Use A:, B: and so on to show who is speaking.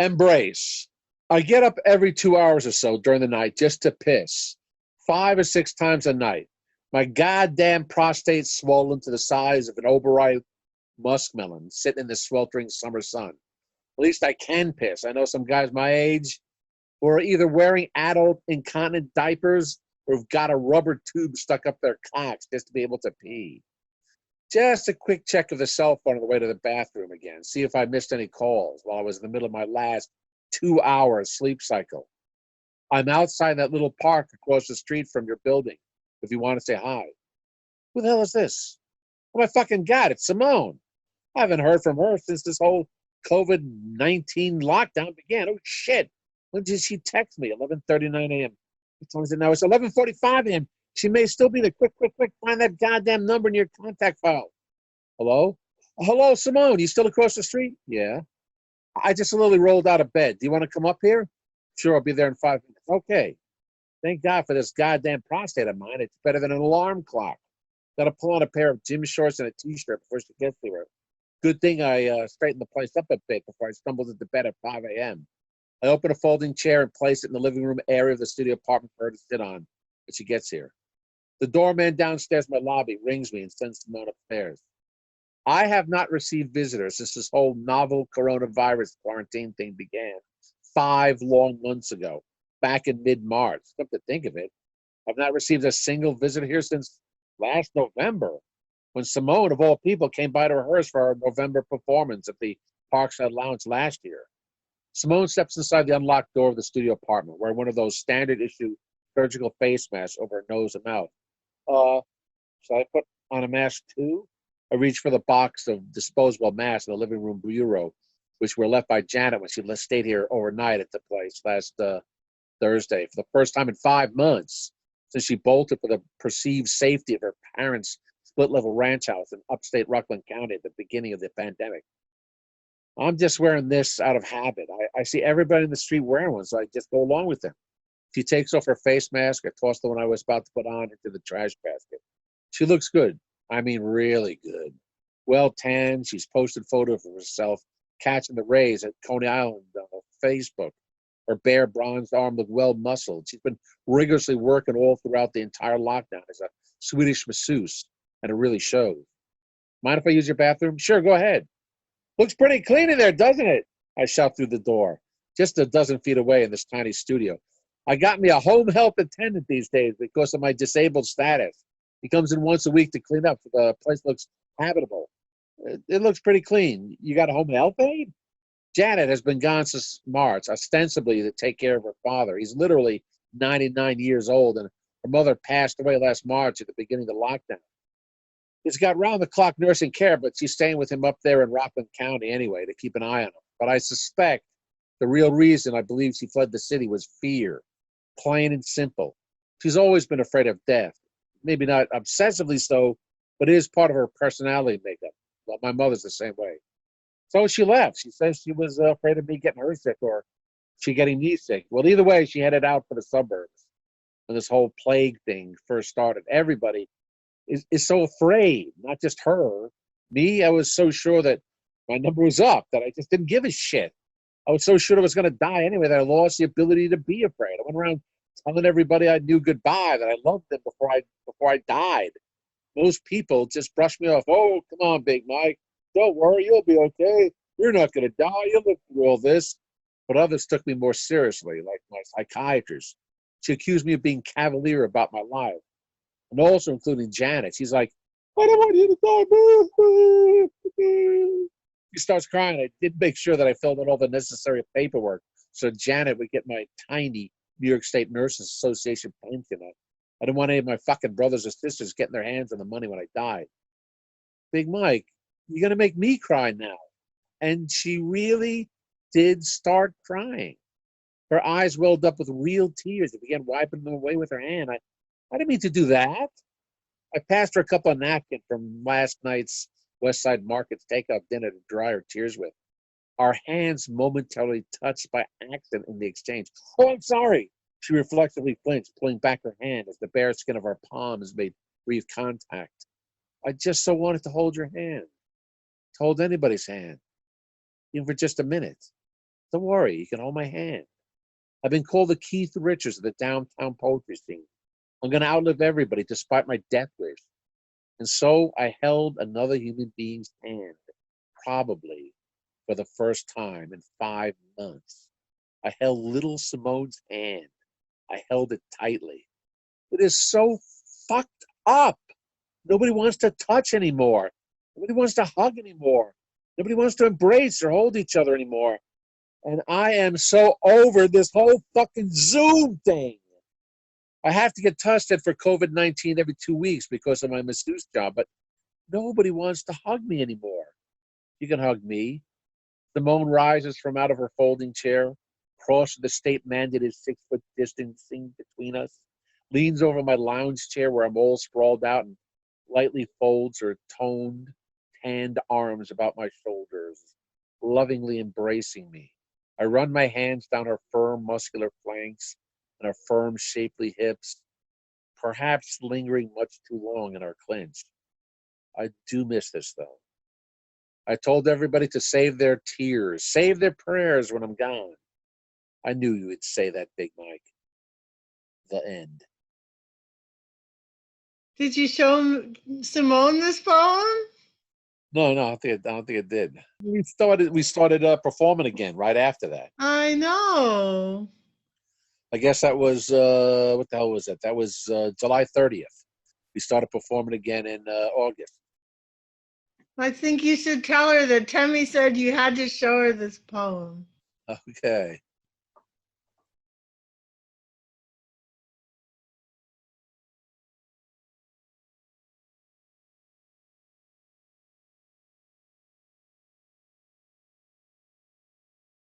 A: Embrace. I get up every 2 hours or so during the night just to piss, 5 or 6 times a night. My goddamn prostate swollen to the size of an overripe muskmelon sitting in the sweltering summer sun. At least I can piss. I know some guys my age who are either wearing adult incontinent diapers or have got a rubber tube stuck up their cocks just to be able to pee. Just a quick check of the cell phone on the way to the bathroom again. See if I missed any calls while I was in the middle of my last 2 hour sleep cycle. I'm outside that little park across the street from your building if you want to say hi. Who the hell is this? Oh my fucking God, it's Simone. I haven't heard from her since this whole COVID-19 lockdown began. Oh shit. When did she text me? 11:39 a.m. What time is it now? It's 11:45 a.m. She may still be there. Quick, find that goddamn number in your contact file. Hello? Hello, Simone. You still across the street? Yeah. I just literally rolled out of bed. Do you want to come up here? Sure, I'll be there in 5 minutes. Okay. Thank God for this goddamn prostate of mine. It's better than an alarm clock. Got to pull on a pair of gym shorts and a t-shirt before she gets here. Good thing I straightened the place up a bit before I stumbled into bed at 5 a.m. I open a folding chair and place it in the living room area of the studio apartment for her to sit on when she gets here. The doorman downstairs in my lobby rings me and sends Simone upstairs. I have not received visitors since this whole novel coronavirus quarantine thing began 5 long months ago, back in mid-March. Come to think of it, I've not received a single visitor here since last November, when Simone, of all people, came by to rehearse for our November performance at the Parkside Lounge last year. Simone steps inside the unlocked door of the studio apartment, wearing one of those standard issue surgical face masks over her nose and mouth. Shall I put on a mask too? I reach for the box of disposable masks in the living room bureau, which were left by Janet when she stayed here overnight at the place last Thursday. For the first time in 5 months, since she bolted for the perceived safety of her parents' split-level ranch house in upstate Rockland County at the beginning of the pandemic. I'm just wearing this out of habit. I see everybody in the street wearing one, so I just go along with them. She takes off her face mask. I toss the one I was about to put on into the trash basket. She looks good. I mean, really good. Well tanned. She's posted photos of herself catching the rays at Coney Island on Facebook. Her bare bronzed arm looked well muscled. She's been rigorously working all throughout the entire lockdown as a Swedish masseuse, and it really shows. Mind if I use your bathroom? Sure, go ahead. Looks pretty clean in there, doesn't it? I shout through the door, just a dozen feet away in this tiny studio. I got me a home health attendant these days because of my disabled status. He comes in once a week to clean up so the place looks habitable. It looks pretty clean. You got a home health aide? Janet has been gone since March, ostensibly to take care of her father. He's literally 99 years old, and her mother passed away last March at the beginning of the lockdown. He's got round-the-clock nursing care, but she's staying with him up there in Rockland County anyway to keep an eye on him. But I suspect the real reason I believe she fled the city was fear, plain and simple. She's always been afraid of death. Maybe not obsessively so, but it is part of her personality makeup. Well, my mother's the same way. So she left. She says she was afraid of me getting her sick or she getting me sick. Well, either way, she headed out for the suburbs when this whole plague thing first started. Everybody is so afraid, not just her. Me, I was so sure that my number was up that I just didn't give a shit. I was so sure I was going to die anyway that I lost the ability to be afraid. I went around telling everybody I knew goodbye, that I loved them before I died. Most people just brushed me off. Oh, come on, Big Mike. Don't worry, you'll be okay. You're not going to die. You'll live through all this. But others took me more seriously, like my psychiatrist. She accused me of being cavalier about my life. And also including Janet. She's like, I don't want you to die. She starts crying. I did make sure that I filled out all the necessary paperwork so Janet would get my tiny New York State Nurses Association pension. I didn't want any of my fucking brothers or sisters getting their hands on the money when I died. Big Mike, you're going to make me cry now. And she really did start crying. Her eyes welled up with real tears and began wiping them away with her hand. I didn't mean to do that. I passed her a couple of napkins from last night's West Side Market's takeout dinner to dry her tears with. Our hands momentarily touched by accident in the exchange. Oh, I'm sorry. She reflexively flinched, pulling back her hand as the bare skin of our palms made brief contact. I just so wanted to hold your hand, to hold anybody's hand, even for just a minute. Don't worry, you can hold my hand. I've been called the Keith Richards of the downtown poetry scene. I'm going to outlive everybody despite my death wish. And so I held another human being's hand, probably for the first time in 5 months. I held little Simone's hand. I held it tightly. It is so fucked up. Nobody wants to touch anymore. Nobody wants to hug anymore. Nobody wants to embrace or hold each other anymore. And I am so over this whole fucking Zoom thing. I have to get tested for COVID-19 every 2 weeks because of my masseuse job, but nobody wants to hug me anymore. You can hug me. Simone rises from out of her folding chair, crosses the state-mandated 6-foot distancing between us, leans over my lounge chair where I'm all sprawled out and lightly folds her toned, tanned arms about my shoulders, lovingly embracing me. I run my hands down her firm, muscular flanks and her firm, shapely hips, perhaps lingering much too long in our clinch. I do miss this, though. I told everybody to save their tears, save their prayers when I'm gone. I knew you would say that, Big Mike. The end.
B: Did you show Simone this poem?
A: No, I don't think it did. We started performing again right after that.
B: I know.
A: I guess that was what the hell was that? That was July 30th. We started performing again in August.
B: I think you should tell her that Temi said you had to show her this poem.
A: Okay.